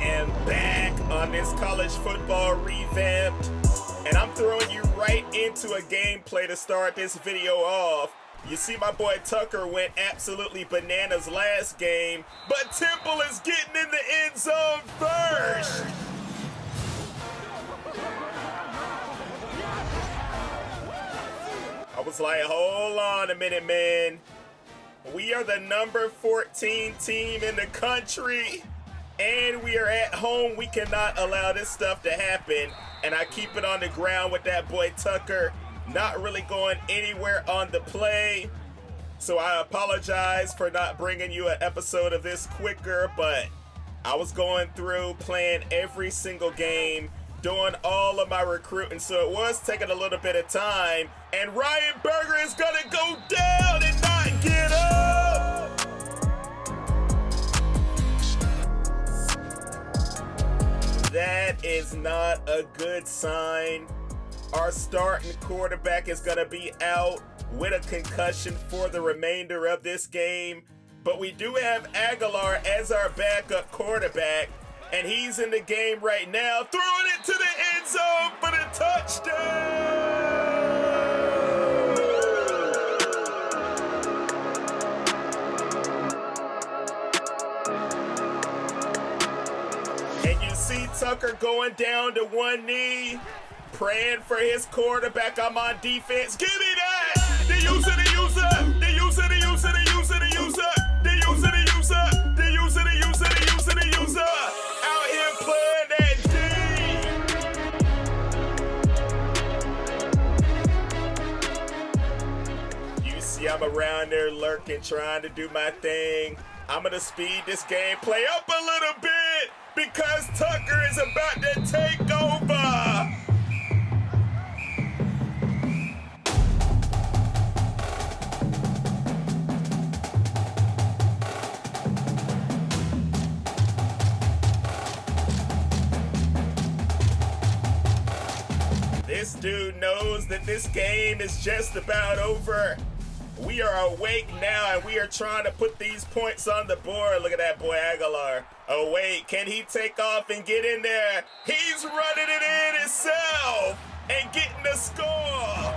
am back on this college football revamped, and I'm throwing you right into a gameplay to start this video off. You see my boy Tucker went absolutely bananas last game, but Temple is getting in the end zone first. I was like, hold on a minute, man. We are the number 14 team in the country, and we are at home. We cannot allow this stuff to happen, and I keep it on the ground with that boy Tucker, not really going anywhere on the play. So I apologize for not bringing you an episode of this quicker, but I was going through playing every single game, doing all of my recruiting, so it was taking a little bit of time, and Ryan Berger is gonna go down and not get up. That is not a good sign. Our starting quarterback is gonna be out with a concussion for the remainder of this game, but we do have Aguilar as our backup quarterback, and he's in the game right now, throwing it to the end zone for the touchdown! And you see Tucker going down to one knee, praying for his quarterback. I'm on defense. Give me that! The user, the user, the user, the user, the user, the user, the user, the user, the user, the user, the user, the user. Out here playing that D. You see I'm around there lurking, trying to do my thing. I'm gonna speed this gameplay up a little bit because Tucker is about to take over. This dude knows that this game is just about over. We are awake now, and we are trying to put these points on the board. Look at that boy Aguilar. Oh, wait, can he take off and get in there? He's running it in himself and getting the score.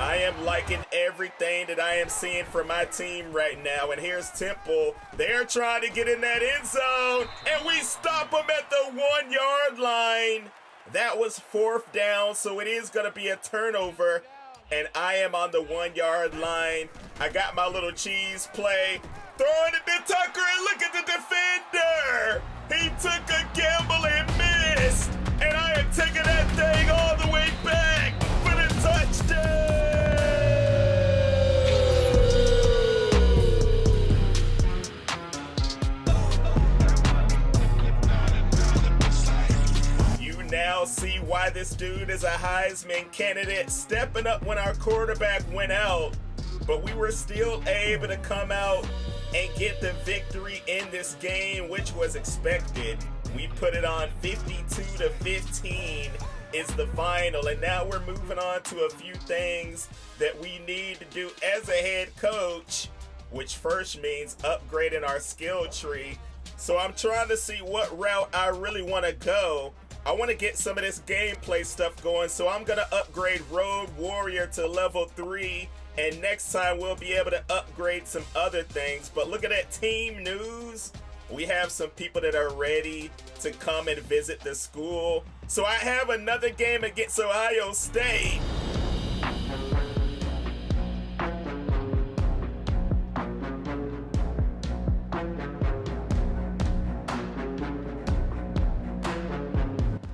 I am liking everything that I am seeing from my team right now. And here's Temple. They're trying to get in that end zone, and we stop them at the 1 yard line. That was 4th down, so it is going to be a turnover. And I am on the 1 yard line. I got my little cheese play. Throwing it to Tucker, and look at the defender. He took a gamble and missed. And I am taking that thing all the way back for the touchdown. Now see why this dude is a Heisman candidate, stepping up when our quarterback went out, but we were still able to come out and get the victory in this game, which was expected. We put it on 52-15 is the final, and now we're moving on to a few things that we need to do as a head coach, which first means upgrading our skill tree. So I'm trying to see what route I really want to go. I want to get some of this gameplay stuff going, so I'm going to upgrade Road Warrior to level 3, and next time we'll be able to upgrade some other things. But look at that team news. We have some people that are ready to come and visit the school. So I have another game against Ohio State.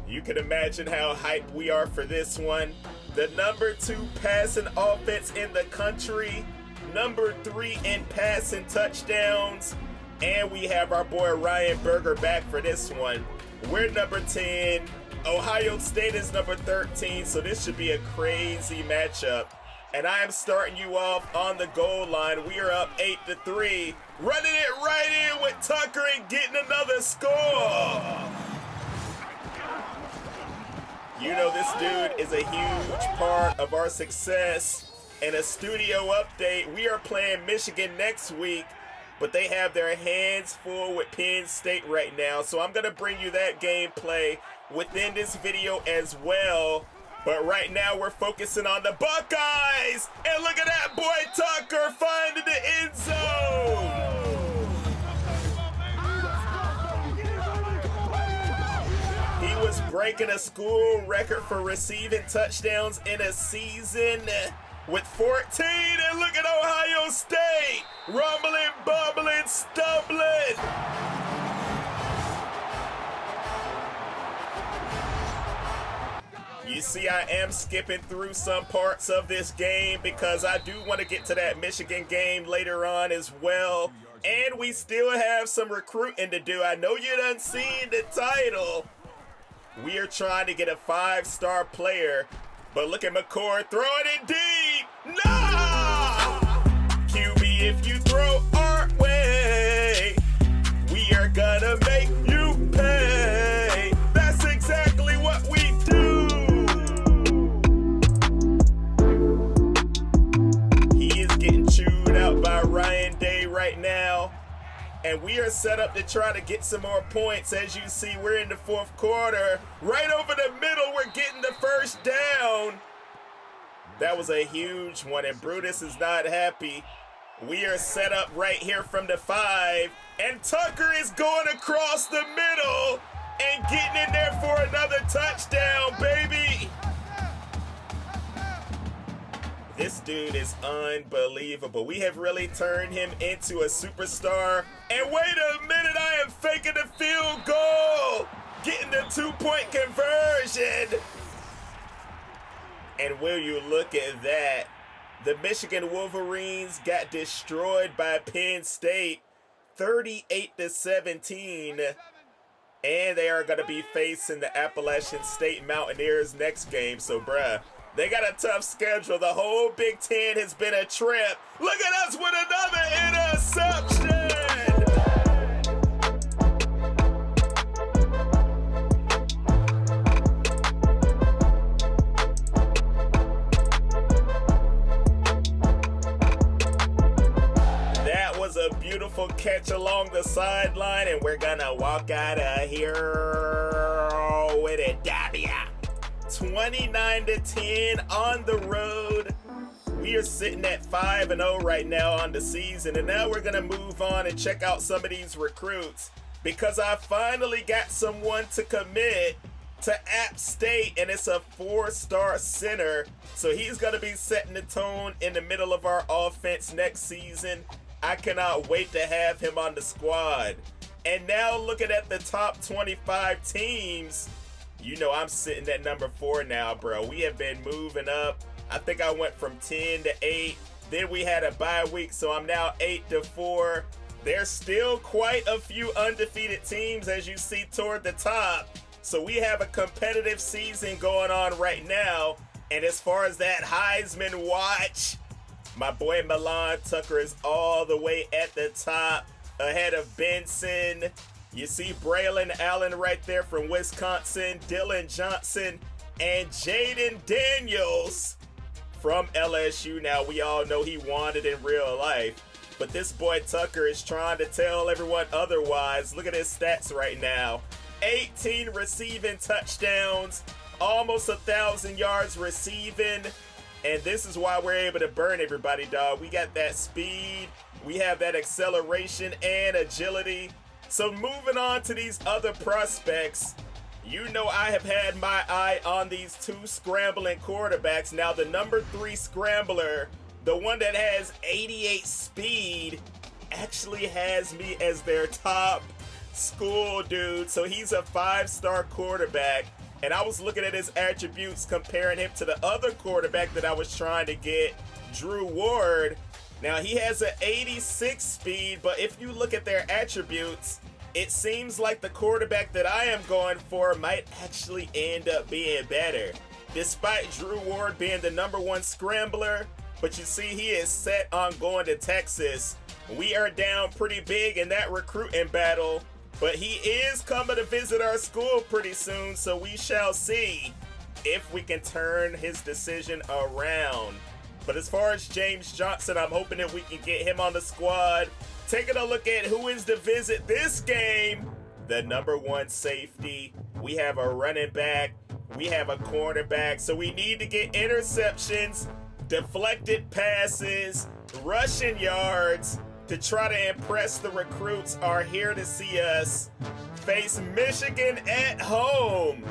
You can imagine how hyped we are for this one. The number 2 passing offense in the country, number 3 in passing touchdowns, and we have our boy Ryan Berger back for this one. We're number 10. Ohio State is number 13, so this should be a crazy matchup. And I am starting you off on the goal line. We are up 8-3, running it right in with Tucker and getting another score. You know this dude is a huge part of our success. And a studio update, we are playing Michigan next week. but they have their hands full with Penn State right now. So I'm going to bring you that gameplay within this video as well. But right now we're focusing on the Buckeyes. And look at that boy Tucker finding the end zone. He was breaking a school record for receiving touchdowns in a season with 14. And look at Ohio State, rumbling, bubbling, stumbling. You see, I am skipping through some parts of this game because I do want to get to that Michigan game later on as well. And we still have some recruiting to do. I know you done seen the title. We are trying to get a 5-star player, but look at McCord throwing it deep. No! QB, if you throw our way, we are gonna make you pay. That's exactly what we do. He is getting chewed out by Ryan Day right now. And we are set up to try to get some more points. As you see, we're in the 4th quarter. Right over the middle, we're getting the first down. That was a huge one, and Brutus is not happy. We are set up right here from the 5, and Tucker is going across the middle and getting in there for another touchdown, baby. This dude is unbelievable. We have really turned him into a superstar. And wait a minute, I am faking the field goal. Getting the 2-point conversion. And will you look at that? The Michigan Wolverines got destroyed by Penn State, 38-17. And they are going to be facing the Appalachian State Mountaineers next game. So, bruh, they got a tough schedule. The whole Big Ten has been a trip. Look at us with another interception. That was a beautiful catch along the sideline, and we're going to walk out of here with a W. 29-10 on the road. We are sitting at 5-0 right now on the season, and now we're gonna move on and check out some of these recruits because I finally got someone to commit to App State, and it's a 4-star center. So he's gonna be setting the tone in the middle of our offense next season. I cannot wait to have him on the squad. And now looking at the top 25 teams, you know I'm sitting at number 4 now, bro. We have been moving up. I think I went from 10 to 8. Then we had a bye week, so I'm now 8 to 4. There's still quite a few undefeated teams, as you see toward the top. So we have a competitive season going on right now. And as far as that Heisman watch, my boy Milan Tucker is all the way at the top, ahead of Benson. You see Braylon Allen right there from Wisconsin, Dylan Johnson, and Jaden Daniels from LSU. Now, we all know he wanted in real life, but this boy Tucker is trying to tell everyone otherwise. Look at his stats right now. 18 receiving touchdowns, almost 1,000 yards receiving, and this is why we're able to burn everybody, dog. We got that speed, we have that acceleration and agility. So moving on to these other prospects, you know I have had my eye on these 2 scrambling quarterbacks. Now the number 3 scrambler, the one that has 88 speed, actually has me as their top school dude. So he's a 5-star quarterback. And I was looking at his attributes, comparing him to the other quarterback that I was trying to get, Drew Ward. Now, he has an 86 speed, but if you look at their attributes, it seems like the quarterback that I am going for might actually end up being better. Despite Drew Ward being the number 1 scrambler, but you see he is set on going to Texas. We are down pretty big in that recruiting battle, but he is coming to visit our school pretty soon, so we shall see if we can turn his decision around. But as far as James Johnson, I'm hoping that we can get him on the squad. Taking a look at who is to visit this game. The number one safety. We have a running back. We have a cornerback. So we need to get interceptions, deflected passes, rushing yards to try to impress the recruits are here to see us face Michigan at home.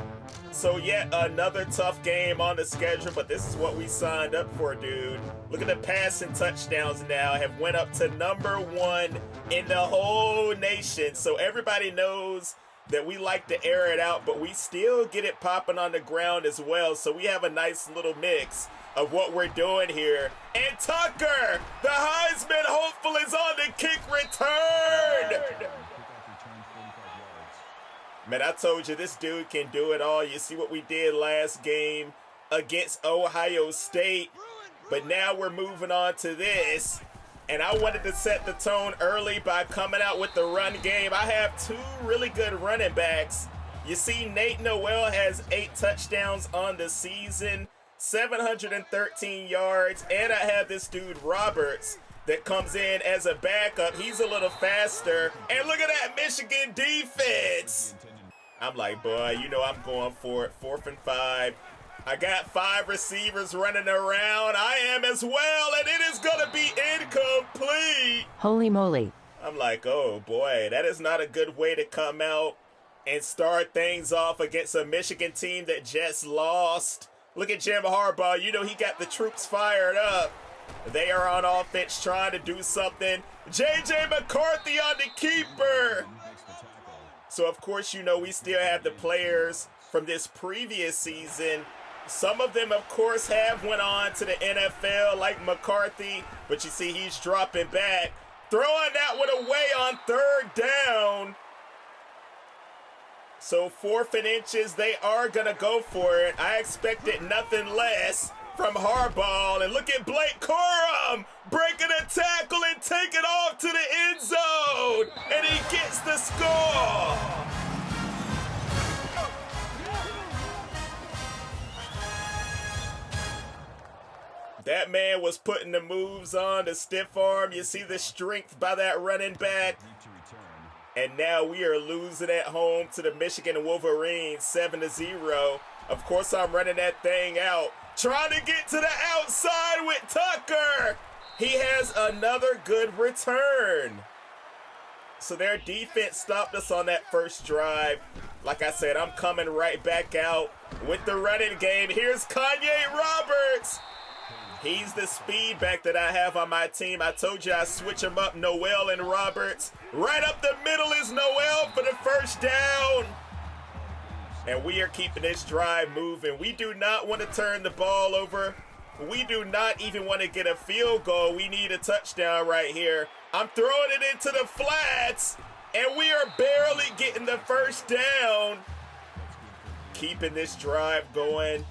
So yet another tough game on the schedule, but this is what we signed up for, dude. Look at the passing touchdowns now have went up to number one in the whole nation. So everybody knows that we like to air it out, but we still get it popping on the ground as well. So we have a nice little mix of what we're doing here. And Tucker, the Heisman hopeful, is on the kick return. Man, I told you this dude can do it all. You see what we did last game against Ohio State. But now we're moving on to this. And I wanted to set the tone early by coming out with the run game. I have two really good running backs. You see Nate Noel has 8 touchdowns on the season, 713 yards. And I have this dude Roberts that comes in as a backup. He's a little faster. And look at that Michigan defense. I'm like, boy, you know I'm going for it. 4th and 5. I got 5 receivers running around. I am as well, and it is going to be incomplete. Holy moly. I'm like, oh, boy, that is not a good way to come out and start things off against a Michigan team that just lost. Look at Jim Harbaugh. You know he got the troops fired up. They are on offense trying to do something. J.J. McCarthy on the keeper. So, of course, you know we still have the players from this previous season. Some of them, of course, have went on to the NFL, like McCarthy. But you see he's dropping back. Throwing that one away on 3rd down. So 4th and inches, they are going to go for it. I expected nothing less from Harbaugh. And look at Blake Corum breaking a tackle and taking off to the end zone. And he gets the score. That man was putting the moves on, the stiff arm. You see the strength by that running back. And now we are losing at home to the Michigan Wolverines, 7-0. Of course, I'm running that thing out. Trying to get to the outside with Tucker. He has another good return. So their defense stopped us on that first drive. Like I said, I'm coming right back out with the running game. Here's Kanye Roberts. He's the speed back that I have on my team. I told you I switch him up, Noel and Roberts. Right up the middle is Noel for the first down. And we are keeping this drive moving. We do not want to turn the ball over. We do not even want to get a field goal. We need a touchdown right here. I'm throwing it into the flats, and we are barely getting the first down. Keeping this drive going.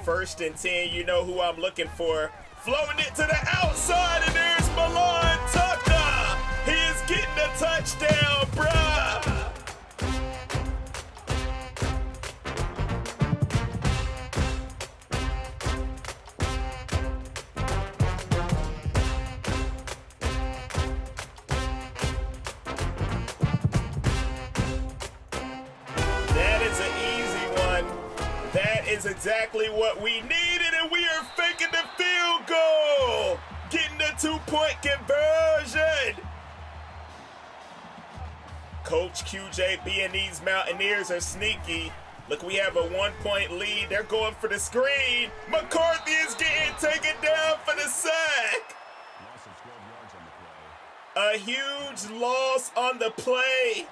1st and 10, you know who I'm looking for. Floating it to the outside, and there's Milan Tucker. He is getting a touchdown, bruh. That is an easy one. That is exactly what we needed, and we are faking the field goal. Getting the 2-point conversion. Coach QJB and these Mountaineers are sneaky. Look, we have a 1-point lead. They're going for the screen. McCarthy is getting taken down for the sack. A huge loss on the play.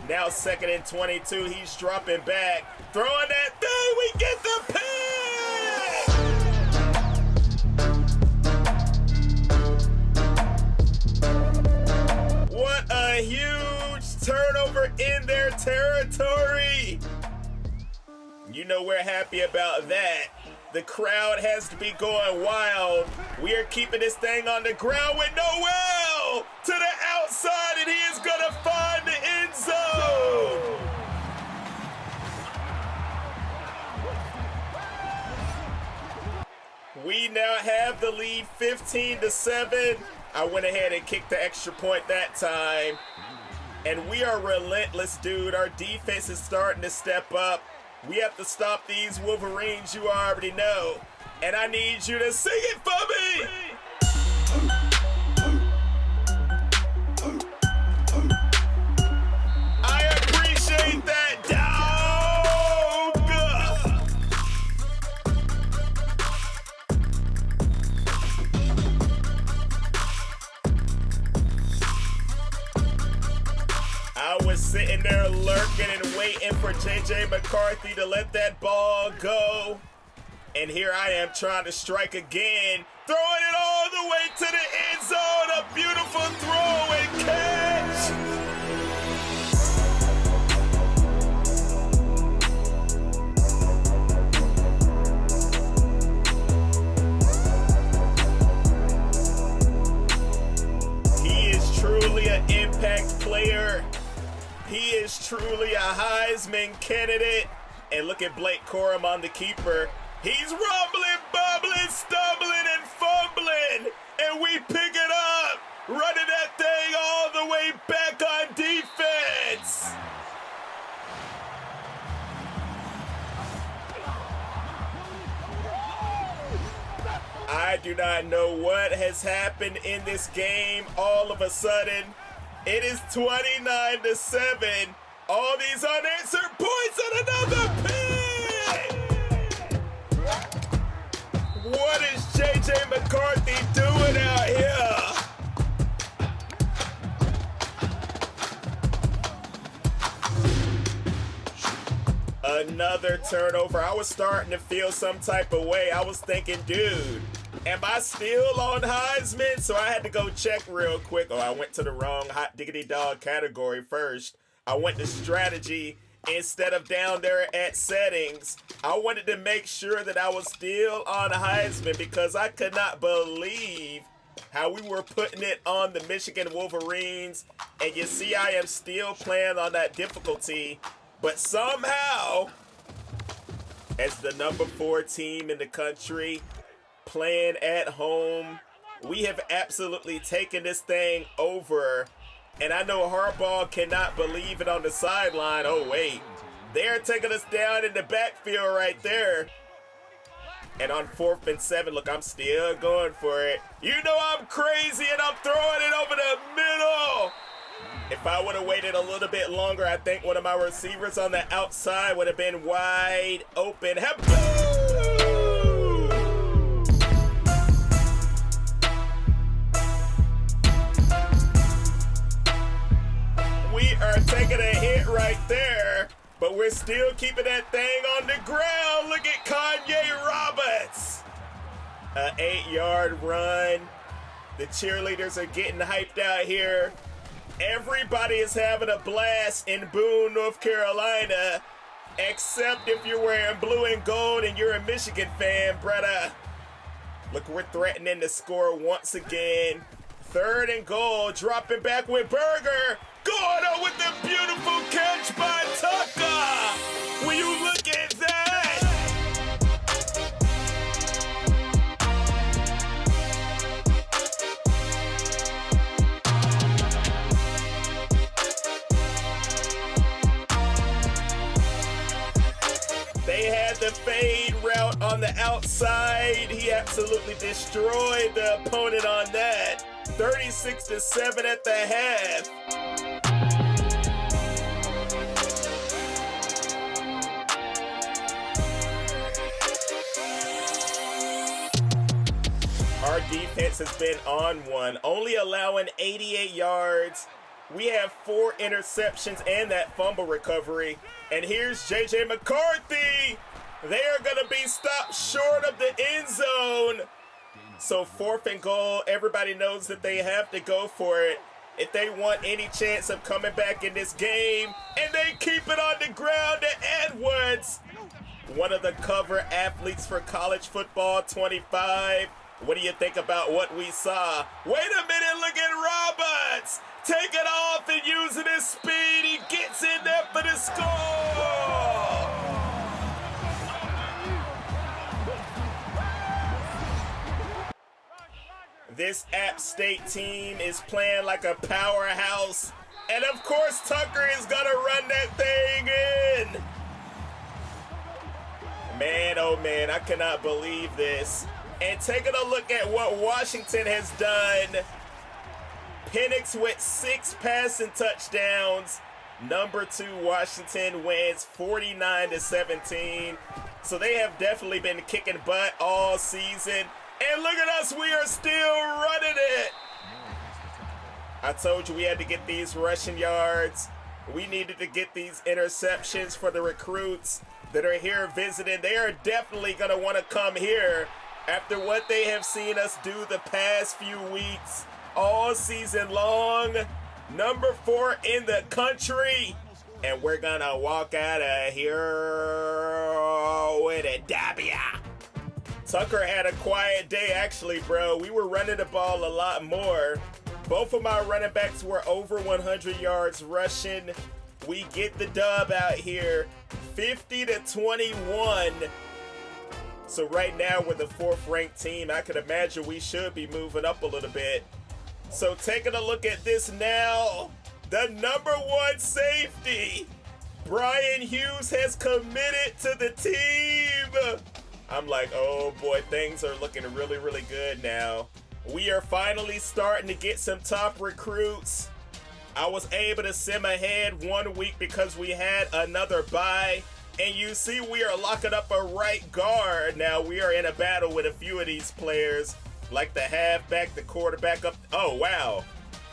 Now 2nd and 22, he's dropping back. Throwing that thing, we get the pick! What a huge turnover in their territory. You know we're happy about that. The crowd has to be going wild. We are keeping this thing on the ground with Noel to the outside, and he is going to find the end zone. We now have the lead 15-7. I went ahead and kicked the extra point that time. And we are relentless, dude. Our defense is starting to step up. We have to stop these Wolverines, you already know. And I need you to sing it for me! I appreciate that, dog! I was sitting there lurking and waiting for J.J. McCarthy to let that ball go. And here I am trying to strike again, throwing it all the way to the end zone. A beautiful throw and catch. He is truly an impact player. He is truly a Heisman candidate. And look at Blake Corum on the keeper. He's rumbling, bubbling, stumbling, and fumbling. And we pick it up, running that thing all the way back on defense. I do not know what has happened in this game. All of a sudden, it is 29-7. All these unanswered points and another pick. What is J.J. McCarthy doing out here? Another turnover. I was starting to feel some type of way. I was thinking, dude, am I still on Heisman? So I had to go check real quick. Oh, I went to the wrong hot diggity dog category first. I went to strategy instead of down there at settings. I wanted to make sure that I was still on Heisman because I could not believe how we were putting it on the Michigan Wolverines. And you see, I am still playing on that difficulty. But somehow, as the number 4 team in the country, playing at home, we have absolutely taken this thing over. And I know Harbaugh cannot believe it on the sideline. Oh, wait. They're taking us down in the backfield right there. And on 4th and 7, look, I'm still going for it. You know I'm crazy, and I'm throwing it over the middle. If I would have waited a little bit longer, I think one of my receivers on the outside would have been wide open. We are taking a hit right there, but we're still keeping that thing on the ground. Look at Kanye Roberts. An 8-yard run. The cheerleaders are getting hyped out here. Everybody is having a blast in Boone, North Carolina, except if you're wearing blue and gold and you're a Michigan fan, brother. Look, we're threatening to score once again. 3rd and goal, dropping back with Berger. Going on with the beautiful catch by Tucker. Will you look at that? They had the fade route on the outside. He absolutely destroyed the opponent on that. 36-7 at the half. Our defense has been on one, only allowing 88 yards. We have 4 interceptions and that fumble recovery. And here's J.J. McCarthy. They are going to be stopped short of the end zone. So 4th and goal, everybody knows that they have to go for it if they want any chance of coming back in this game. And they keep it on the ground to Edwards, one of the cover athletes for college football 25. What do you think about what we saw? Wait a minute, look at Roberts. Taking off and using his speed. He gets in there for the score. This App State team is playing like a powerhouse. And of course, Tucker is gonna run that thing in. Man, oh man, I cannot believe this. And taking a look at what Washington has done. Penix with 6 passing touchdowns. Number 2, Washington wins 49-17. So they have definitely been kicking butt all season. And look at us, we are still running it. I told you we had to get these rushing yards. We needed to get these interceptions for the recruits that are here visiting. They are definitely going to want to come here after what they have seen us do the past few weeks, all season long. Number 4 in the country. And we're going to walk out of here with a W. Tucker had a quiet day, actually, bro. We were running the ball a lot more. Both of my running backs were over 100 yards rushing. We get the dub out here, 50-21. So right now we're the 4th ranked team. I can imagine we should be moving up a little bit. So taking a look at this now, the number 1 safety, Brian Hughes, has committed to the team. I'm like, oh boy, things are looking really, really good now. We are finally starting to get some top recruits. I was able to sim ahead 1 week because we had another bye. And you see we are locking up a right guard. Now we are in a battle with a few of these players, like the halfback, the quarterback up. Oh, wow.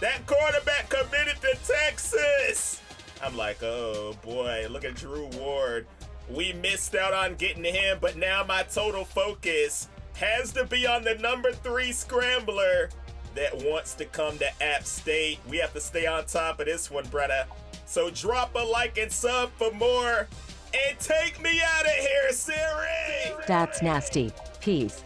That quarterback committed to Texas. I'm like, oh boy, look at Drew Ward. We missed out on getting him, but now my total focus has to be on the number 3 scrambler that wants to come to App State. We have to stay on top of this one, brother. So drop a like and sub for more. And take me out of here, Siri! That's nasty. Peace.